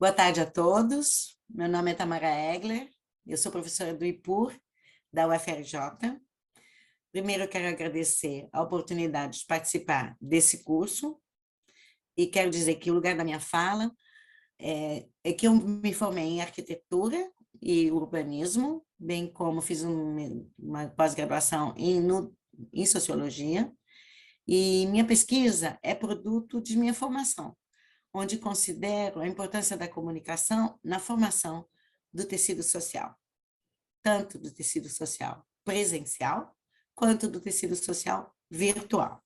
Boa tarde a todos. Meu nome é Tamara Egler, eu sou professora do IPUR, da UFRJ. Primeiro, eu quero agradecer a oportunidade de participar desse curso e quero dizer que o lugar da minha fala é que eu me formei em arquitetura e urbanismo, bem como fiz uma pós-graduação em sociologia, e minha pesquisa é produto de minha formação, onde considero a importância da comunicação na formação do tecido social, tanto do tecido social presencial, quanto do tecido social virtual.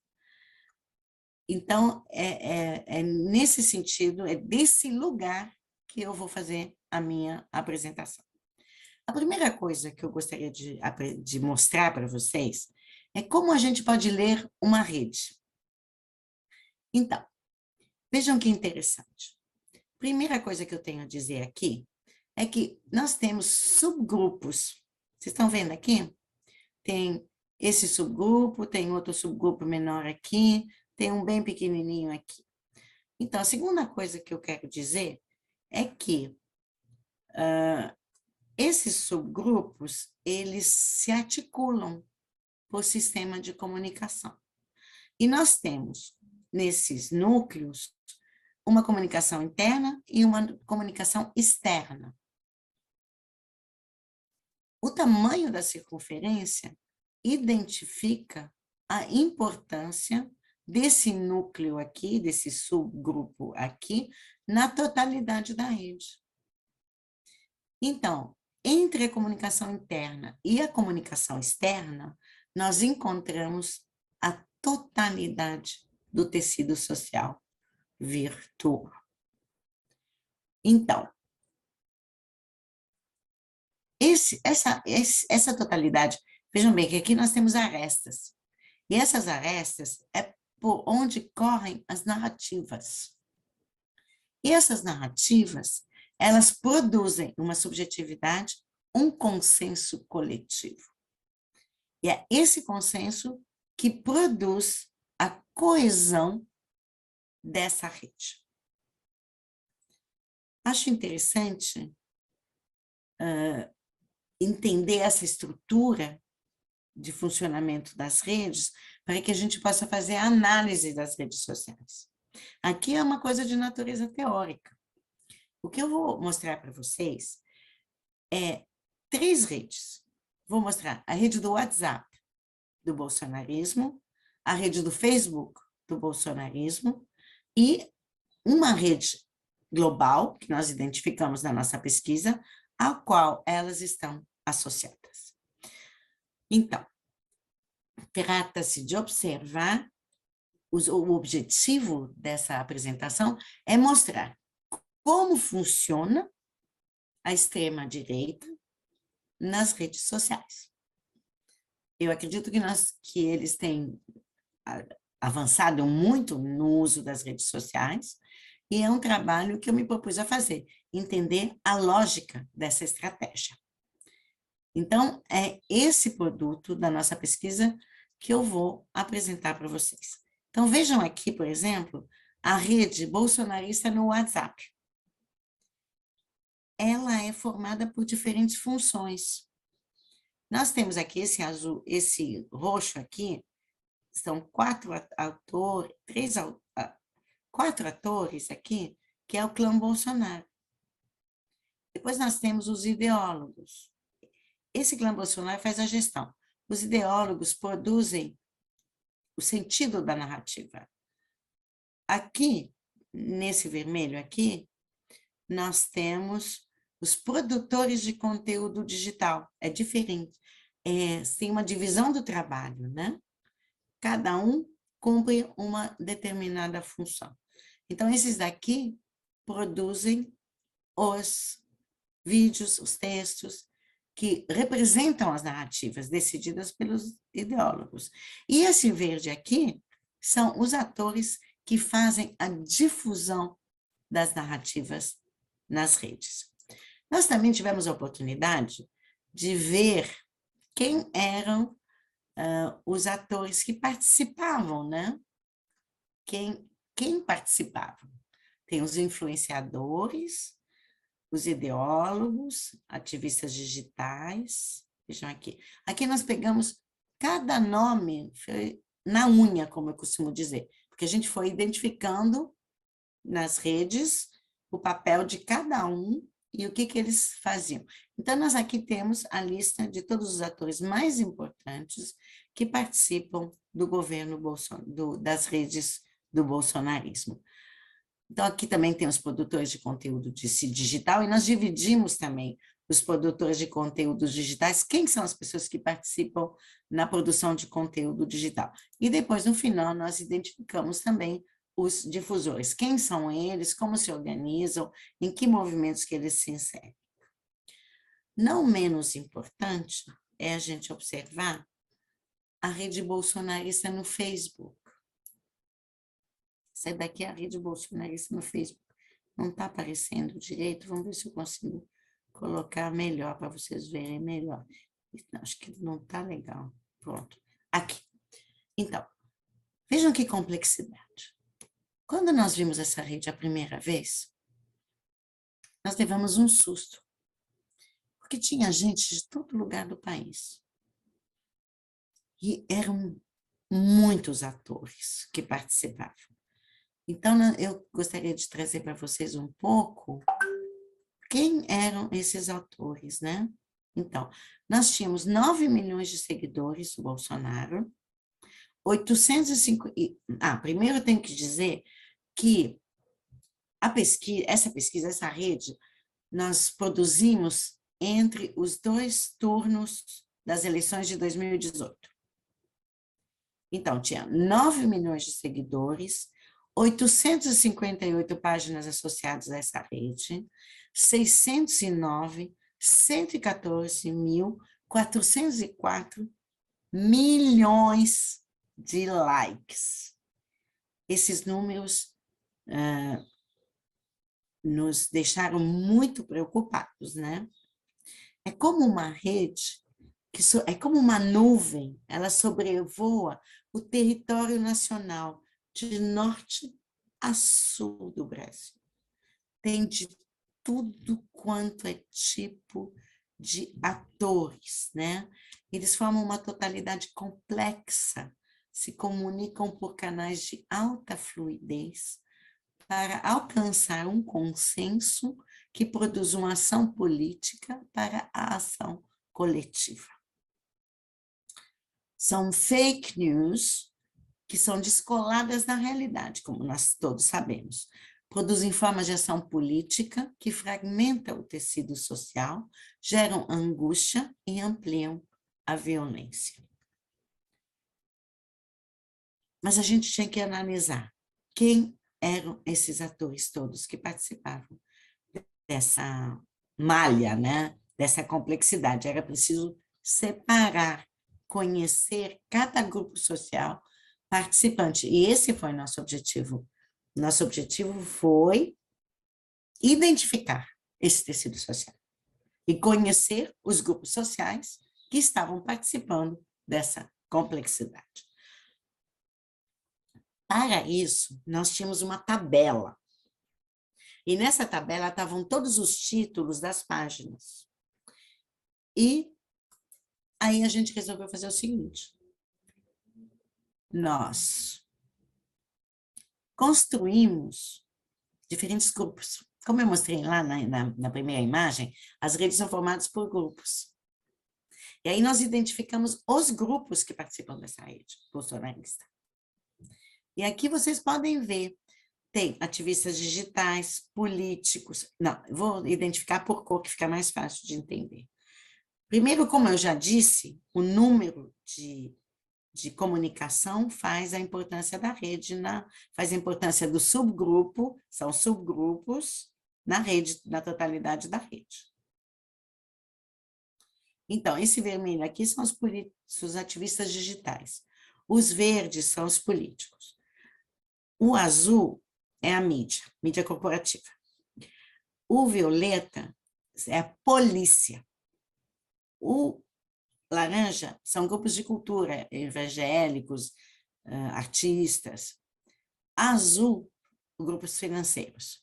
Então, é nesse sentido, é desse lugar que eu vou fazer a minha apresentação. A primeira coisa que eu gostaria de mostrar para vocês é como a gente pode ler uma rede. Então, vejam que interessante. Primeira coisa que eu tenho a dizer aqui é que nós temos subgrupos. Vocês estão vendo aqui? Tem esse subgrupo, tem outro subgrupo menor aqui, tem um bem pequenininho aqui. Então, a segunda coisa que eu quero dizer é que esses subgrupos, eles se articulam por sistema de comunicação. E nós temos, nesses núcleos, uma comunicação interna e uma comunicação externa. O tamanho da circunferência identifica a importância desse núcleo aqui, desse subgrupo aqui, na totalidade da rede. Então, entre a comunicação interna e a comunicação externa, nós encontramos a totalidade do tecido social virtual. Então, essa totalidade, vejam bem que aqui nós temos arestas, e essas arestas é por onde correm as narrativas. E essas narrativas, elas produzem uma subjetividade, um consenso coletivo. E é esse consenso que produz a coesão dessa rede. Acho interessante entender essa estrutura de funcionamento das redes para que a gente possa fazer a análise das redes sociais. Aqui é uma coisa de natureza teórica. O que eu vou mostrar para vocês é 3 redes. Vou mostrar a rede do WhatsApp, do bolsonarismo, a rede do Facebook, do bolsonarismo, e uma rede global, que nós identificamos na nossa pesquisa, a qual elas estão associadas. Então, trata-se de observar, o objetivo dessa apresentação é mostrar como funciona a extrema-direita nas redes sociais. Eu acredito que eles têm avançado muito no uso das redes sociais, e é um trabalho que eu me propus a fazer, entender a lógica dessa estratégia. Então, é esse produto da nossa pesquisa que eu vou apresentar para vocês. Então, vejam aqui, por exemplo, a rede bolsonarista no WhatsApp. Ela é formada por diferentes funções. Nós temos aqui esse azul, esse roxo aqui, são 4 atores aqui, que é o clã Bolsonaro. Depois nós temos os ideólogos. Esse clã Bolsonaro faz a gestão. Os ideólogos produzem o sentido da narrativa. Aqui, nesse vermelho aqui, nós temos os produtores de conteúdo digital. É diferente. Tem uma divisão do trabalho, né? Cada um cumpre uma determinada função. Então, esses daqui produzem os vídeos, os textos, que representam as narrativas decididas pelos ideólogos. E esse verde aqui são os atores que fazem a difusão das narrativas nas redes. Nós também tivemos a oportunidade de ver quem eram os atores que participavam, né? Quem participava? Tem os influenciadores, os ideólogos, ativistas digitais. Vejam aqui. Aqui nós pegamos cada nome na unha, como eu costumo dizer, porque a gente foi identificando nas redes o papel de cada um e o que eles faziam. Então, nós aqui temos a lista de todos os atores mais importantes que participam do governo das redes do bolsonarismo. Então, aqui também tem os produtores de conteúdo digital, e nós dividimos também os produtores de conteúdos digitais, quem são as pessoas que participam na produção de conteúdo digital. E depois, no final, nós identificamos também os difusores, quem são eles, como se organizam, em que movimentos que eles se inserem. Não menos importante é a gente observar a rede bolsonarista no Facebook. Essa daqui é a rede bolsonarista no Facebook. Não está aparecendo direito, vamos ver se eu consigo colocar melhor, para vocês verem melhor. Não, acho que não está legal. Pronto. Aqui. Então, vejam que complexidade. Quando nós vimos essa rede a primeira vez, nós levamos um susto, porque tinha gente de todo lugar do país. E eram muitos atores que participavam. Então, eu gostaria de trazer para vocês um pouco quem eram esses atores, né? Então, nós tínhamos 9 milhões de seguidores do Bolsonaro, 805... primeiro eu tenho que dizer que essa rede, nós produzimos entre os 2 turnos das eleições de 2018. Então, tinha 9 milhões de seguidores, 858 páginas associadas a essa rede, 609, 114.404 milhões de likes. Esses números nos deixaram muito preocupados, né? É como uma rede, é como uma nuvem, ela sobrevoa o território nacional, de norte a sul do Brasil. Tem de tudo quanto é tipo de atores, né? Eles formam uma totalidade complexa, se comunicam por canais de alta fluidez para alcançar um consenso que produz uma ação política para a ação coletiva. São fake news que são descoladas da realidade, como nós todos sabemos. Produzem formas de ação política que fragmentam o tecido social, geram angústia e ampliam a violência. Mas a gente tinha que analisar quem eram esses atores todos que participavam dessa malha, né? Dessa complexidade. Era preciso separar, conhecer cada grupo social participante. E esse foi nosso objetivo. Nosso objetivo foi identificar esse tecido social e conhecer os grupos sociais que estavam participando dessa complexidade. Para isso, nós tínhamos uma tabela. E nessa tabela estavam todos os títulos das páginas. E aí a gente resolveu fazer o seguinte. Nós construímos diferentes grupos. Como eu mostrei lá na primeira imagem, as redes são formadas por grupos. E aí nós identificamos os grupos que participam dessa rede bolsonarista. E aqui vocês podem ver, tem ativistas digitais, políticos. Não, vou identificar por cor, que fica mais fácil de entender. Primeiro, como eu já disse, o número de comunicação faz a importância da rede, faz a importância do subgrupo, são subgrupos na rede, na totalidade da rede. Então, esse vermelho aqui são os ativistas digitais. Os verdes são os políticos. O azul é a mídia corporativa. O violeta é a polícia. O laranja são grupos de cultura, evangélicos, artistas. Azul, grupos financeiros.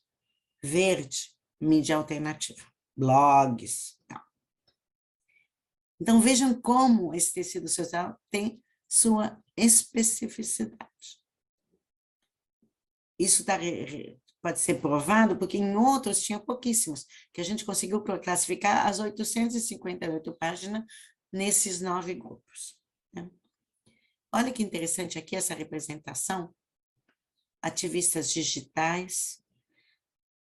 Verde, mídia alternativa, blogs, tal. Então, vejam como esse tecido social tem sua especificidade. Isso pode ser provado porque em outros tinha pouquíssimos, que a gente conseguiu classificar as 858 páginas nesses 9 grupos. Né? Olha que interessante aqui essa representação. Ativistas digitais.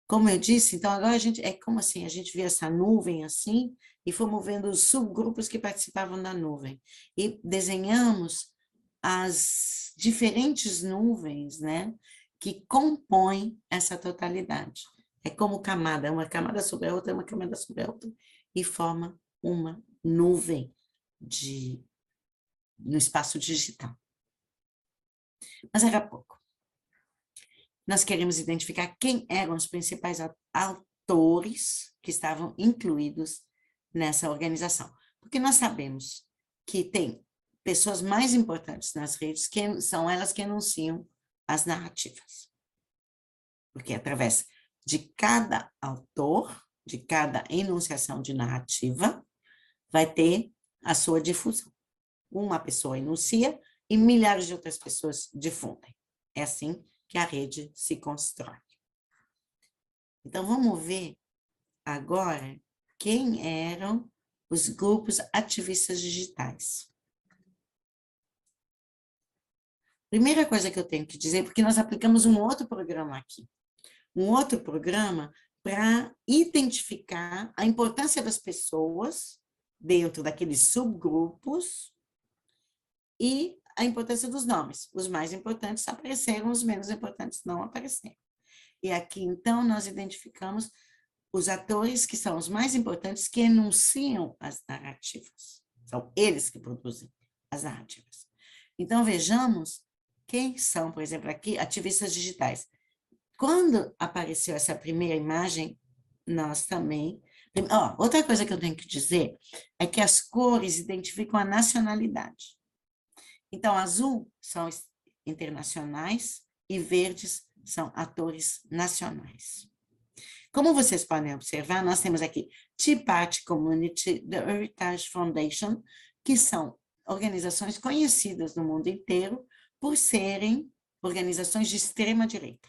Como eu disse, então agora a gente, é como assim, a gente via essa nuvem assim, e fomos vendo os subgrupos que participavam da nuvem. E desenhamos as diferentes nuvens, né, que compõem essa totalidade. É como camada, uma camada sobre a outra, uma camada sobre a outra, e forma uma nuvem no espaço digital. Mas era pouco. Nós queremos identificar quem eram os principais autores que estavam incluídos nessa organização. Porque nós sabemos que tem pessoas mais importantes nas redes, que são elas que anunciam as narrativas. Porque através de cada autor, de cada enunciação de narrativa, vai ter a sua difusão. Uma pessoa enuncia e milhares de outras pessoas difundem. É assim que a rede se constrói. Então, vamos ver agora quem eram os grupos ativistas digitais. Primeira coisa que eu tenho que dizer, porque nós aplicamos um outro programa aqui. Um outro programa para identificar a importância das pessoas dentro daqueles subgrupos e a importância dos nomes. Os mais importantes apareceram, os menos importantes não apareceram. E aqui, então, nós identificamos os atores que são os mais importantes que enunciam as narrativas. São eles que produzem as narrativas. Então, vejamos quem são, por exemplo, aqui, ativistas digitais. Quando apareceu essa primeira imagem, nós também... outra coisa que eu tenho que dizer é que as cores identificam a nacionalidade. Então, azul são internacionais e verdes são atores nacionais. Como vocês podem observar, nós temos aqui Tea Party Community, The Heritage Foundation, que são organizações conhecidas no mundo inteiro por serem organizações de extrema-direita.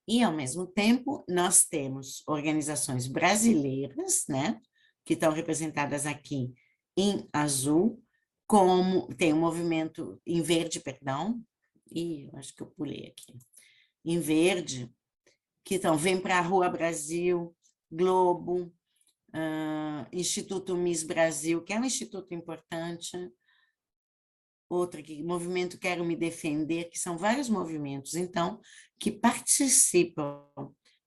E, ao mesmo tempo, nós temos organizações brasileiras, né, que estão representadas aqui em azul, como tem um movimento em verde, perdão, acho que eu pulei aqui, em verde, que então vem para a Rua Brasil, Globo, Instituto Miss Brasil, que é um instituto importante, outro aqui, Movimento Quero Me Defender, que são vários movimentos, então, que participam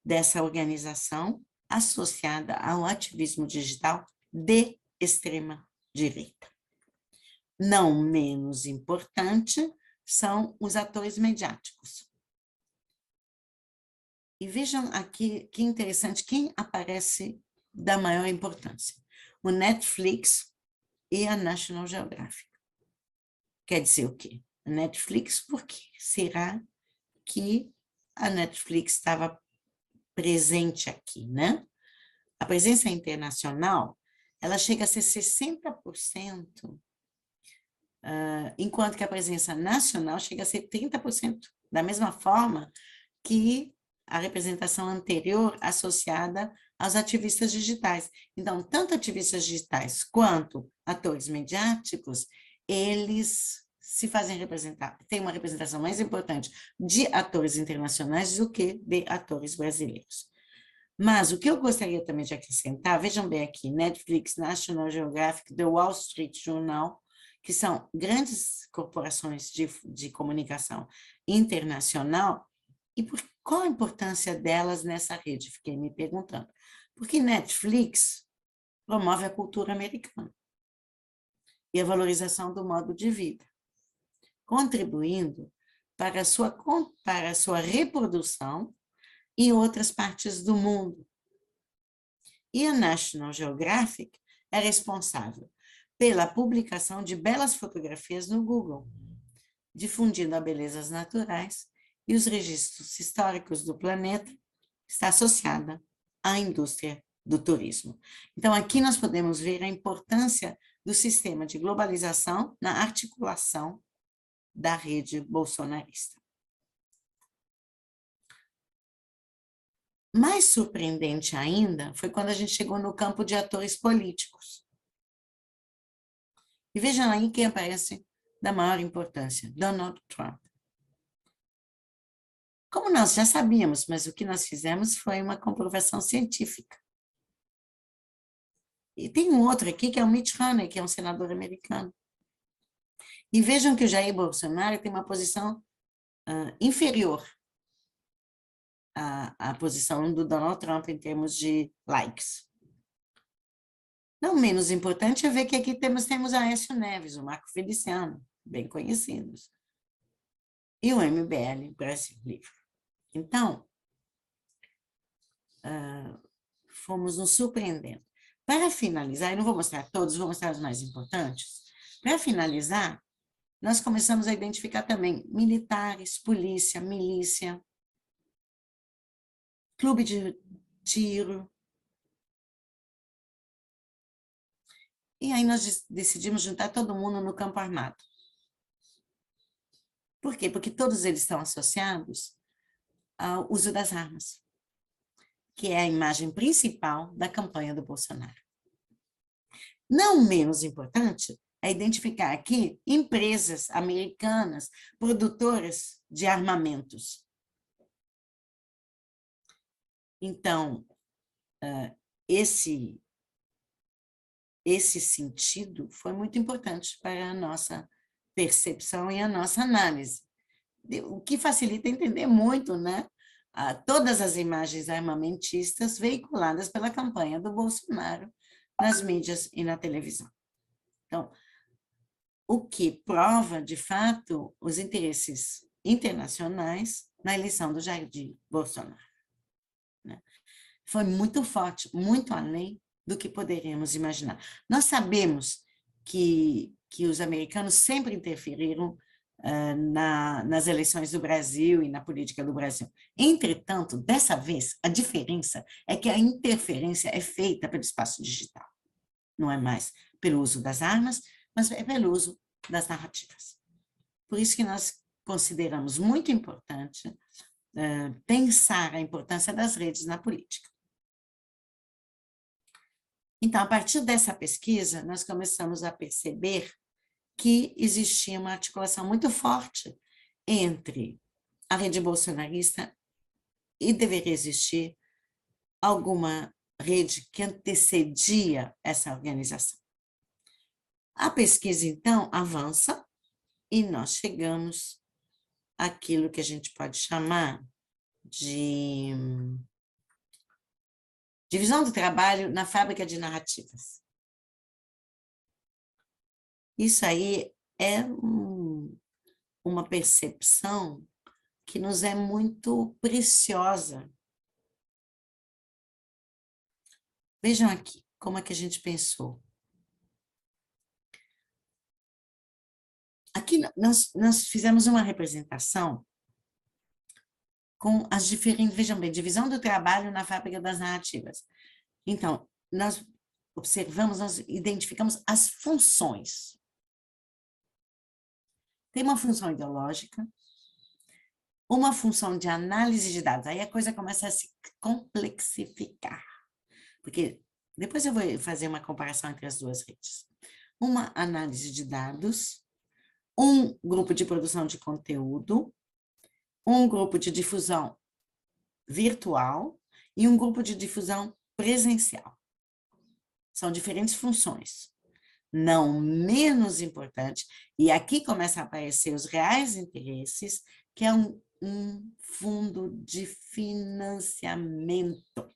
dessa organização associada ao ativismo digital de extrema-direita. Não menos importante são os atores mediáticos. E vejam aqui que interessante, quem aparece da maior importância. O Netflix e a National Geographic. Quer dizer o quê? A Netflix, por que será que a Netflix estava presente aqui, né? A presença internacional, ela chega a ser 60%, enquanto que a presença nacional chega a ser 30%, da mesma forma que a representação anterior associada aos ativistas digitais. Então, tanto ativistas digitais quanto atores mediáticos, eles se fazem representar, tem uma representação mais importante de atores internacionais do que de atores brasileiros. Mas o que eu gostaria também de acrescentar, vejam bem aqui, Netflix, National Geographic, The Wall Street Journal, que são grandes corporações de comunicação internacional, e qual a importância delas nessa rede? Fiquei me perguntando. Porque Netflix promove a cultura americana e a valorização do modo de vida, contribuindo para a sua reprodução em outras partes do mundo. E a National Geographic é responsável pela publicação de belas fotografias no Google, difundindo as belezas naturais e os registros históricos do planeta, está associada à indústria do turismo. Então, aqui nós podemos ver a importância do sistema de globalização na articulação da rede bolsonarista. Mais surpreendente ainda foi quando a gente chegou no campo de atores políticos. E vejam aí quem aparece da maior importância, Donald Trump. Como nós já sabíamos, mas o que nós fizemos foi uma comprovação científica. E tem um outro aqui, que é o Mitt Romney, que é um senador americano. E vejam que o Jair Bolsonaro tem uma posição inferior à posição do Donald Trump em termos de likes. Não menos importante é ver que aqui temos Aécio Neves, o Marco Feliciano, bem conhecidos, e o MBL Brasil Livre. Então, fomos nos surpreendendo. Para finalizar, eu não vou mostrar todos, vou mostrar os mais importantes. Para finalizar, nós começamos a identificar também militares, polícia, milícia, clube de tiro. E aí nós decidimos juntar todo mundo no campo armado. Por quê? Porque todos eles estão associados ao uso das armas, que é a imagem principal da campanha do Bolsonaro. Não menos importante é identificar aqui empresas americanas produtoras de armamentos. Então, esse sentido foi muito importante para a nossa percepção e a nossa análise, o que facilita entender muito, né? Todas as imagens armamentistas veiculadas pela campanha do Bolsonaro nas mídias e na televisão. Então, o que prova, de fato, os interesses internacionais na eleição do Jair Bolsonaro, né? Foi muito forte, muito além do que poderíamos imaginar. Nós sabemos que os americanos sempre interferiram nas eleições do Brasil e na política do Brasil. Entretanto, dessa vez, a diferença é que a interferência é feita pelo espaço digital. Não é mais pelo uso das armas, mas é pelo uso das narrativas. Por isso que nós consideramos muito importante pensar a importância das redes na política. Então, a partir dessa pesquisa, nós começamos a perceber que existia uma articulação muito forte entre a rede bolsonarista e deveria existir alguma rede que antecedia essa organização. A pesquisa, então, avança e nós chegamos àquilo que a gente pode chamar de divisão do trabalho na fábrica de narrativas. Isso aí é uma percepção que nos é muito preciosa. Vejam aqui como é que a gente pensou. Aqui nós fizemos uma representação com as diferentes, vejam bem, divisão do trabalho na fábrica das narrativas. Então, nós observamos, nós identificamos as funções. Tem uma função ideológica, uma função de análise de dados, aí a coisa começa a se complexificar, porque depois eu vou fazer uma comparação entre as duas redes. Uma análise de dados, um grupo de produção de conteúdo, um grupo de difusão virtual e um grupo de difusão presencial. São diferentes funções. Não menos importante, e aqui começam a aparecer os reais interesses, que é um fundo de financiamento.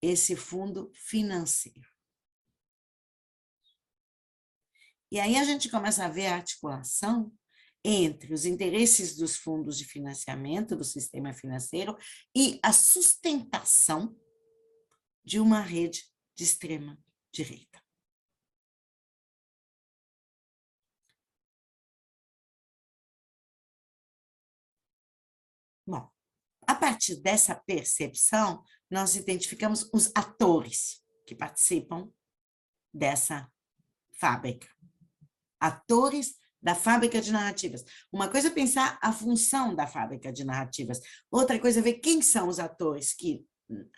Esse fundo financeiro. E aí a gente começa a ver a articulação entre os interesses dos fundos de financiamento, do sistema financeiro, e a sustentação de uma rede de extrema direita. Bom, a A partir dessa percepção, nós identificamos os atores que participam dessa fábrica. Atores da fábrica de narrativas. Uma coisa é pensar a função da fábrica de narrativas, outra coisa é ver quem são os atores que,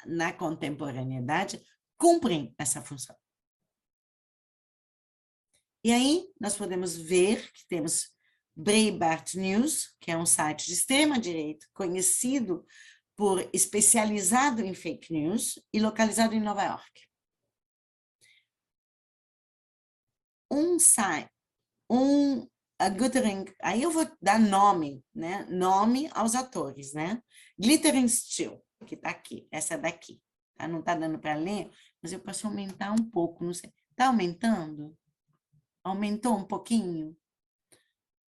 na contemporaneidade, cumprem essa função. E aí, nós podemos ver que temos Breitbart News, que é um site de extrema-direita, conhecido por especializado em fake news e localizado em Nova York. A Glittering, aí eu vou dar nome, né? Nome aos atores, né? Glittering Steel, que está aqui, essa daqui. Tá? Não está dando para ler, mas eu posso aumentar um pouco, não sei. Está aumentando? Aumentou um pouquinho?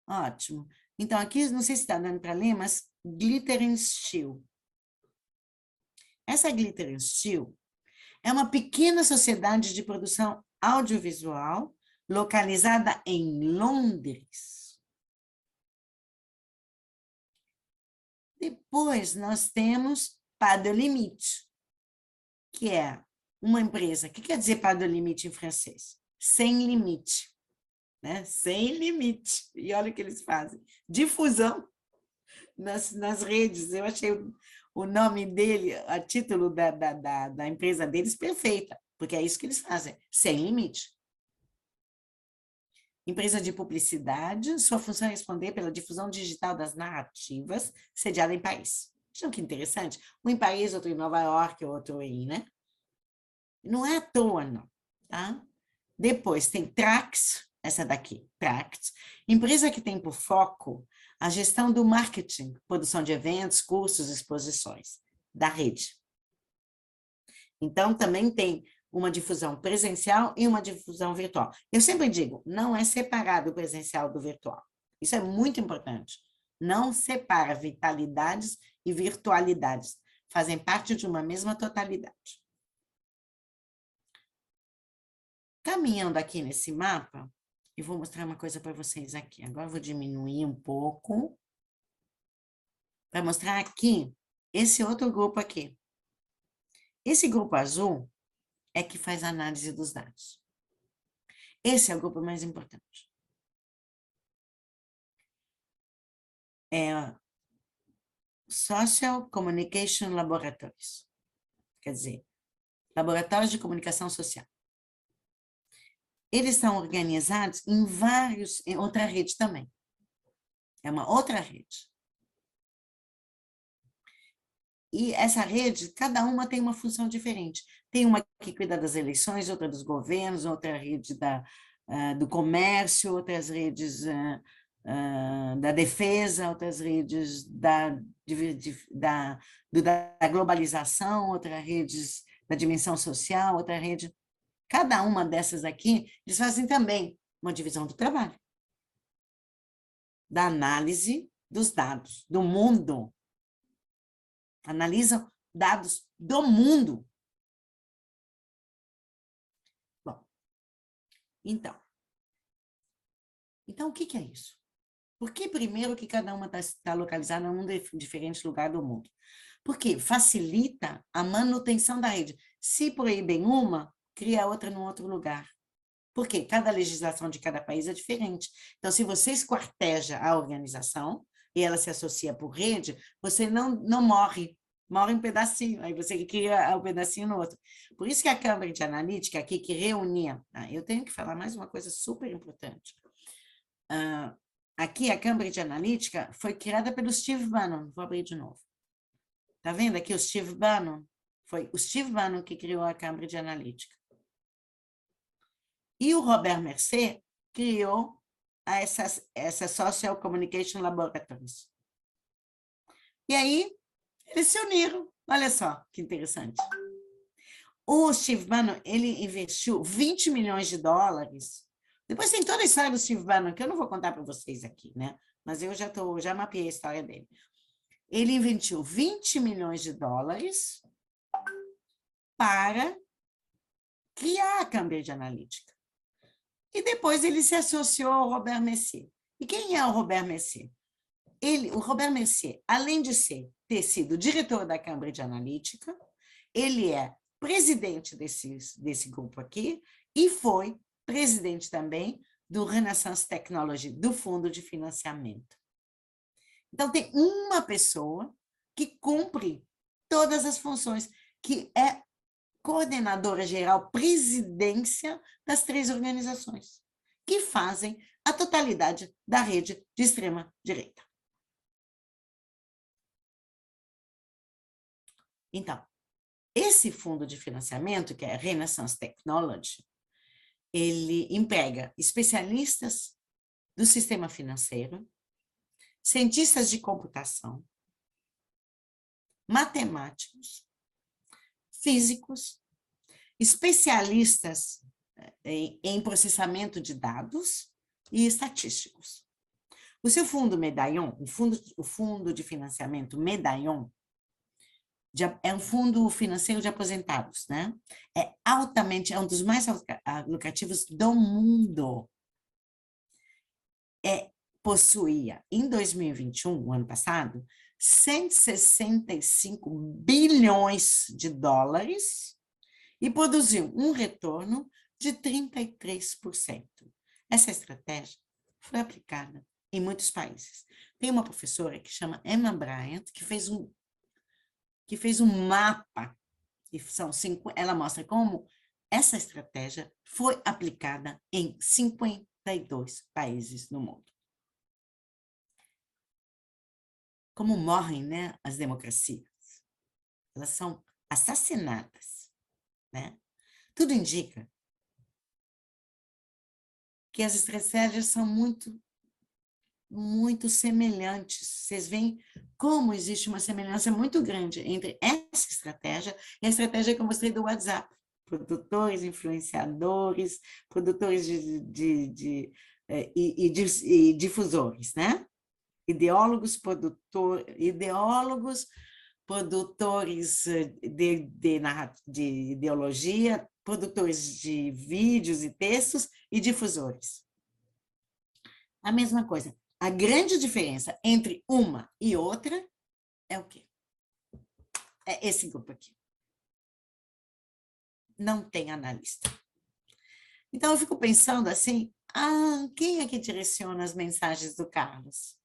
Ótimo. Então, aqui, não sei se está dando para ler, mas Glittering Steel. Essa Glittering Steel é uma pequena sociedade de produção audiovisual localizada em Londres. Depois, nós temos Pas de Limite, que é uma empresa. O que quer dizer Pas de Limite em francês? Sem limite. Né? Sem limite. E olha o que eles fazem. Difusão nas redes. Eu achei o nome dele, a título da empresa deles, perfeita, porque é isso que eles fazem, sem limite. Empresa de publicidade, sua função é responder pela difusão digital das narrativas, sediada em Paris. Vejam que interessante. Um em Paris, outro em Nova York, outro em, né? Não é à toa, não. Tá? Depois tem Trax, essa daqui, Trax, empresa que tem por foco a gestão do marketing, produção de eventos, cursos, exposições, da rede. Então, também tem uma difusão presencial e uma difusão virtual. Eu sempre digo, não é separado o presencial do virtual. Isso é muito importante. Não separa vitalidades e virtualidades. Fazem parte de uma mesma totalidade. Caminhando aqui nesse mapa, eu vou mostrar uma coisa para vocês aqui. Agora eu vou diminuir um pouco para mostrar aqui esse outro grupo aqui. Esse grupo azul é que faz a análise dos dados. Esse é o grupo mais importante. É Social Communication Laboratories. Quer dizer, laboratórios de comunicação social. Eles estão organizados em outra rede também. É uma outra rede. E essa rede, cada uma tem uma função diferente. Tem uma que cuida das eleições, outra dos governos, outra rede do comércio, outras redes da defesa, outras redes da globalização, outras redes da dimensão social, outra rede. Cada uma dessas aqui, eles fazem também uma divisão do trabalho, da análise dos dados, do mundo. Analisam dados do mundo. Bom, então o que é isso? Por que primeiro que cada uma está localizada em um diferente lugar do mundo? Porque facilita a manutenção da rede. Se proíbem uma, cria outra em outro lugar. Porque cada legislação de cada país é diferente. Então, se você esquarteja a organização e ela se associa por rede, você não morre em pedacinho, aí você cria um pedacinho no outro. Por isso que a Cambridge Analytica aqui, que reunia... eu tenho que falar mais uma coisa super importante. Aqui, a Cambridge Analytica foi criada pelo Steve Bannon. Vou abrir de novo. Está vendo aqui o Steve Bannon? Foi o Steve Bannon que criou a Cambridge Analytica. E o Robert Mercer criou essa Social Communication Laboratories. E aí, eles se uniram. Olha só que interessante. O Steve Bannon, ele investiu 20 milhões de dólares. Depois tem toda a história do Steve Bannon, que eu não vou contar para vocês aqui, né? Mas eu já mapeei a história dele. Ele investiu 20 milhões de dólares para criar a Cambridge Analytica. E depois ele se associou ao Robert Mercer. E quem é o Robert Mercer? o Robert Mercier, além de ter sido diretor da Cambridge Analytica, ele é presidente desse grupo aqui e foi presidente também do Renaissance Technology, do Fundo de Financiamento. Então, tem uma pessoa que cumpre todas as funções, que é coordenadora geral, presidência das 3 organizações, que fazem a totalidade da rede de extrema-direita. Então, esse fundo de financiamento, que é a Renaissance Technology, ele emprega especialistas do sistema financeiro, cientistas de computação, matemáticos, físicos, especialistas em processamento de dados e estatísticos. O seu fundo Medallion, o fundo de financiamento Medallion, é um fundo financeiro de aposentados, né? É um dos mais lucrativos do mundo. Possuía, em 2021, o ano passado, 165 bilhões de dólares e produziu um retorno de 33%. Essa estratégia foi aplicada em muitos países. Tem uma professora que chama Emma Bryant, que fez um mapa, ela mostra como essa estratégia foi aplicada em 52 países no mundo. Como morrem, né, as democracias? Elas são assassinadas, né? Tudo indica que as estratégias são muito semelhantes. Vocês veem como existe uma semelhança muito grande entre essa estratégia e a estratégia que eu mostrei do WhatsApp. Produtores, influenciadores, produtores e difusores, né? Ideólogos, produtores de ideologia, produtores de vídeos e textos e difusores. A mesma coisa. A grande diferença entre uma e outra é o quê? É esse grupo aqui. Não tem analista. Então, eu fico pensando assim, quem é que direciona as mensagens do Carlos?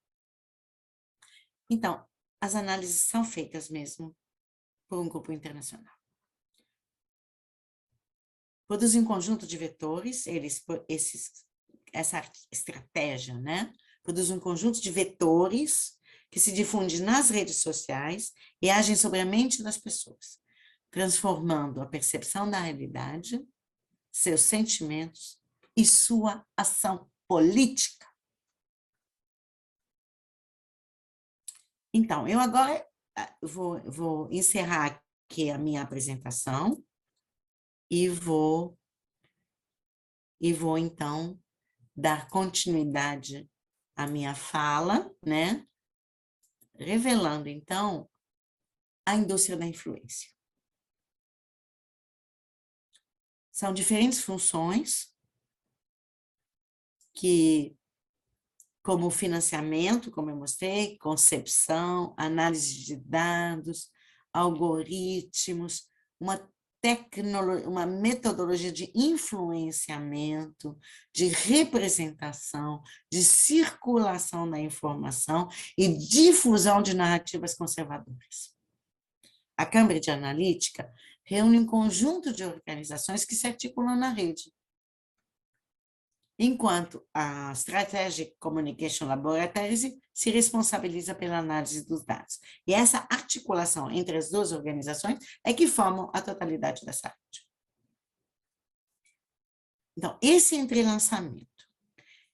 Então, as análises são feitas mesmo por um grupo internacional. Produzem um conjunto de vetores, essa estratégia, né? Produz um conjunto de vetores que se difunde nas redes sociais e agem sobre a mente das pessoas, transformando a percepção da realidade, seus sentimentos e sua ação política. Então, eu agora vou encerrar aqui a minha apresentação e vou então dar continuidade à minha fala, né? Revelando, então, a indústria da influência. São diferentes funções que, como financiamento, como eu mostrei, concepção, análise de dados, algoritmos, uma metodologia de influenciamento, de representação, de circulação da informação e difusão de narrativas conservadoras. A Cambridge Analytica reúne um conjunto de organizações que se articulam na rede, enquanto a Strategic Communication Laboratories se responsabiliza pela análise dos dados. E essa articulação entre as 2 organizações é que formam a totalidade dessa rede. Então, esse entrelaçamento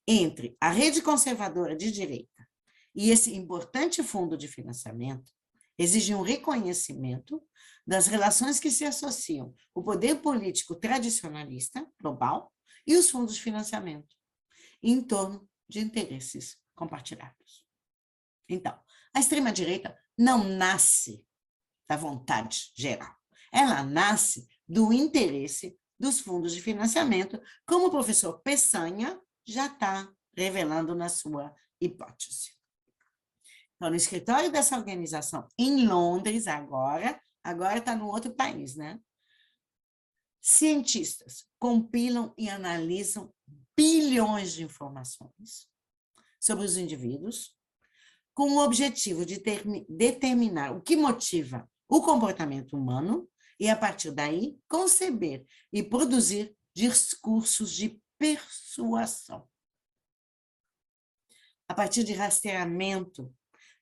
entre a rede conservadora de direita e esse importante fundo de financiamento exige um reconhecimento das relações que se associam o poder político tradicionalista global e os fundos de financiamento, em torno de interesses compartilhados. Então, a extrema-direita não nasce da vontade geral. Ela nasce do interesse dos fundos de financiamento, como o professor Peçanha já está revelando na sua hipótese. Então, no escritório dessa organização, em Londres, agora está no outro país, né? Cientistas compilam e analisam bilhões de informações sobre os indivíduos, com o objetivo de determinar o que motiva o comportamento humano e, a partir daí, conceber e produzir discursos de persuasão. A partir de rastreamento,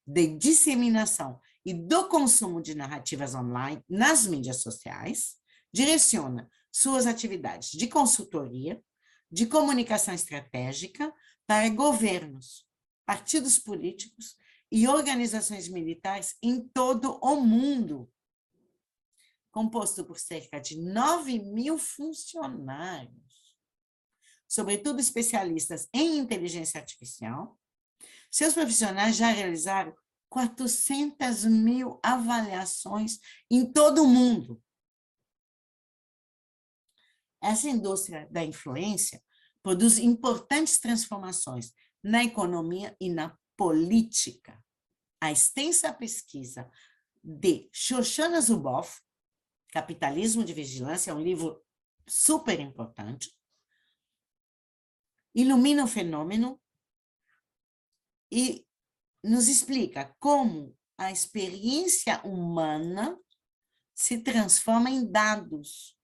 de disseminação e do consumo de narrativas online nas mídias sociais, direciona suas atividades de consultoria, de comunicação estratégica para governos, partidos políticos e organizações militares em todo o mundo, composto por cerca de 9.000 funcionários, sobretudo especialistas em inteligência artificial. Seus profissionais já realizaram 400.000 avaliações em todo o mundo. Essa indústria da influência produz importantes transformações na economia e na política. A extensa pesquisa de Shoshana Zuboff, Capitalismo de Vigilância, é um livro super importante, ilumina o fenômeno e nos explica como a experiência humana se transforma em dados,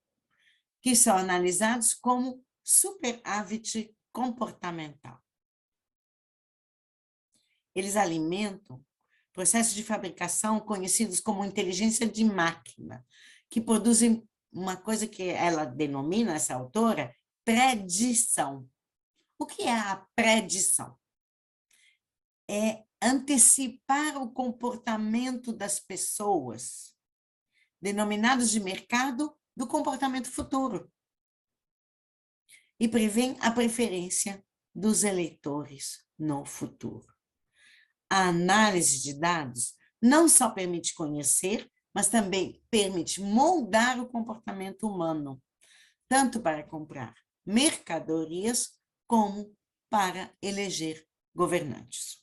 que são analisados como superávit comportamental. Eles alimentam processos de fabricação conhecidos como inteligência de máquina, que produzem uma coisa que ela denomina, essa autora, predição. O que é a predição? É antecipar o comportamento das pessoas, denominados de mercado, do comportamento futuro. E prevêem a preferência dos eleitores no futuro. A análise de dados não só permite conhecer, mas também permite moldar o comportamento humano, tanto para comprar mercadorias como para eleger governantes.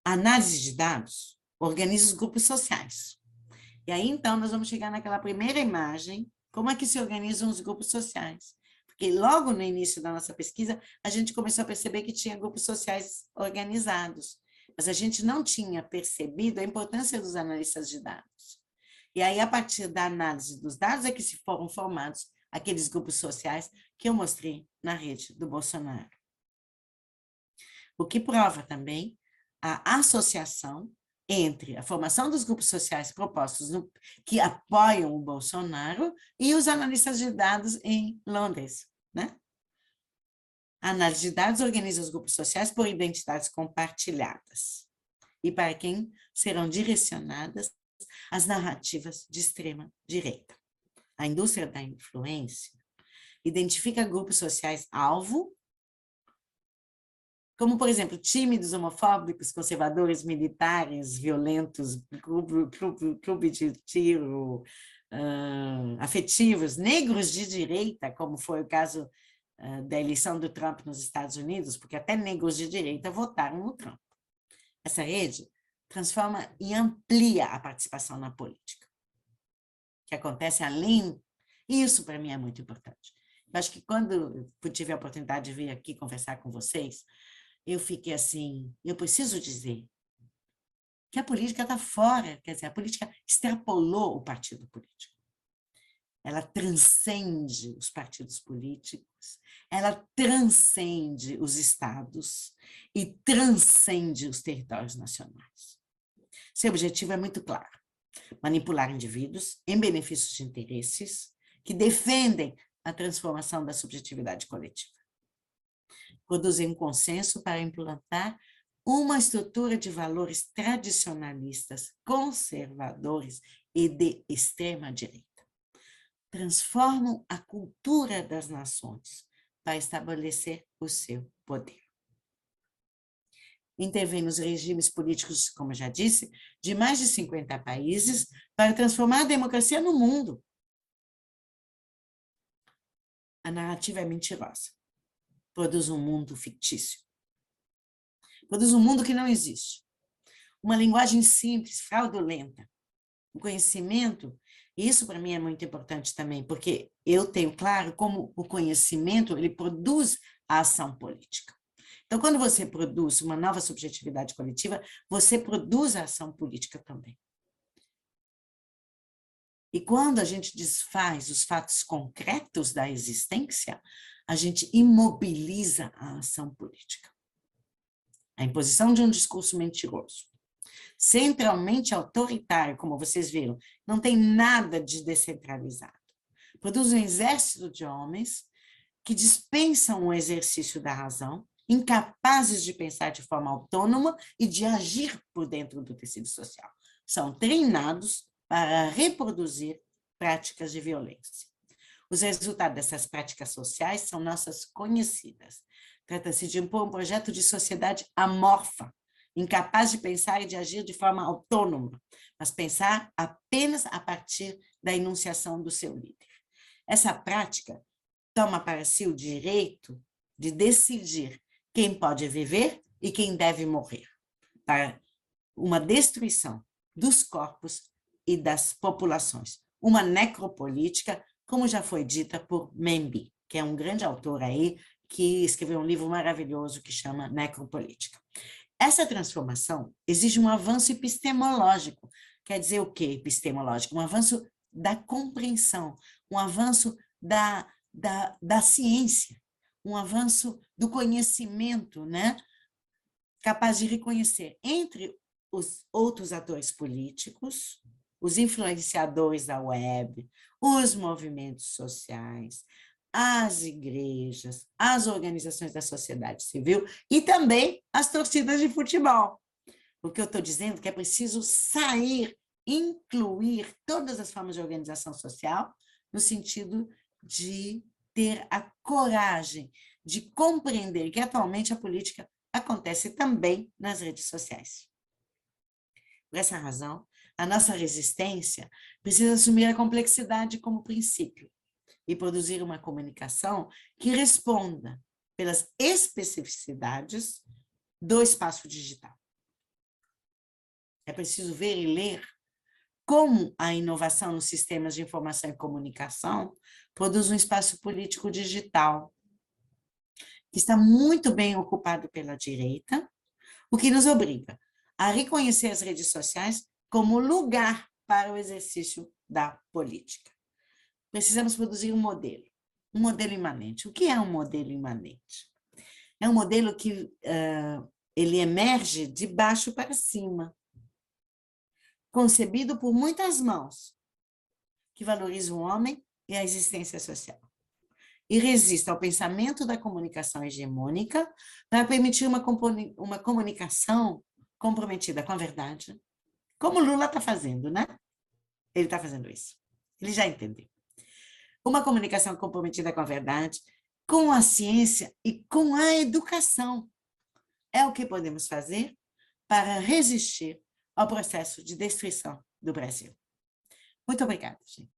A análise de dados organiza os grupos sociais. E aí, então, nós vamos chegar naquela primeira imagem, como é que se organizam os grupos sociais. Porque logo no início da nossa pesquisa, a gente começou a perceber que tinha grupos sociais organizados, mas a gente não tinha percebido a importância dos analistas de dados. E aí, a partir da análise dos dados, é que se foram formados aqueles grupos sociais que eu mostrei na rede do Bolsonaro. O que prova também a associação entre a formação dos grupos sociais propostos que apoiam o Bolsonaro e os analistas de dados em Londres, né? A análise de dados organiza os grupos sociais por identidades compartilhadas e para quem serão direcionadas as narrativas de extrema direita. A indústria da influência identifica grupos sociais alvo, como, por exemplo, tímidos, homofóbicos, conservadores, militares, violentos, clube de tiro, afetivos, negros de direita, como foi o caso da eleição do Trump nos Estados Unidos, porque até negros de direita votaram no Trump. Essa rede transforma e amplia a participação na política, que acontece além. Isso, para mim, é muito importante. Eu acho que quando eu tive a oportunidade de vir aqui conversar com vocês, eu fiquei assim, eu preciso dizer que a política está fora, quer dizer, a política extrapolou o partido político. Ela transcende os partidos políticos, ela transcende os estados e transcende os territórios nacionais. Seu objetivo é muito claro: manipular indivíduos em benefício de interesses que defendem a transformação da subjetividade coletiva. Produzem um consenso para implantar uma estrutura de valores tradicionalistas, conservadores e de extrema direita. Transformam a cultura das nações para estabelecer o seu poder. Intervém nos regimes políticos, como eu já disse, de mais de 50 países para transformar a democracia no mundo. A narrativa é mentirosa. Produz um mundo fictício. Produz um mundo que não existe. Uma linguagem simples, fraudulenta. O conhecimento, isso para mim é muito importante também, porque eu tenho claro como o conhecimento, ele produz a ação política. Então, quando você produz uma nova subjetividade coletiva, você produz a ação política também. E quando a gente desfaz os fatos concretos da existência, a gente imobiliza a ação política. A imposição de um discurso mentiroso, centralmente autoritário, como vocês viram, não tem nada de descentralizado. Produz um exército de homens que dispensam o exercício da razão, incapazes de pensar de forma autônoma e de agir por dentro do tecido social. São treinados para reproduzir práticas de violência. Os resultados dessas práticas sociais são nossas conhecidas. Trata-se de impor um projeto de sociedade amorfa, incapaz de pensar e de agir de forma autônoma, mas pensar apenas a partir da enunciação do seu líder. Essa prática toma para si o direito de decidir quem pode viver e quem deve morrer, para uma destruição dos corpos e das populações. Uma necropolítica, como já foi dita por Membi, que é um grande autor aí, que escreveu um livro maravilhoso que chama Necropolítica. Essa transformação exige um avanço epistemológico. Quer dizer o quê, epistemológico? Um avanço da compreensão, um avanço da ciência, um avanço do conhecimento, né? Capaz de reconhecer entre os outros atores políticos, os influenciadores da web, os movimentos sociais, as igrejas, as organizações da sociedade civil e também as torcidas de futebol. O que eu estou dizendo é que é preciso sair, incluir todas as formas de organização social, no sentido de ter a coragem de compreender que atualmente a política acontece também nas redes sociais. Por essa razão, a nossa resistência precisa assumir a complexidade como princípio e produzir uma comunicação que responda pelas especificidades do espaço digital. É preciso ver e ler como a inovação nos sistemas de informação e comunicação produz um espaço político digital que está muito bem ocupado pela direita, o que nos obriga a reconhecer as redes sociais como lugar para o exercício da política. Precisamos produzir um modelo imanente. O que é um modelo imanente? É um modelo que ele emerge de baixo para cima, concebido por muitas mãos, que valoriza o homem e a existência social, e resiste ao pensamento da comunicação hegemônica para permitir uma comunicação comprometida com a verdade, como Lula está fazendo, né? Ele está fazendo isso. Ele já entendeu. Uma comunicação comprometida com a verdade, com a ciência e com a educação. É o que podemos fazer para resistir ao processo de destruição do Brasil. Muito obrigada, gente.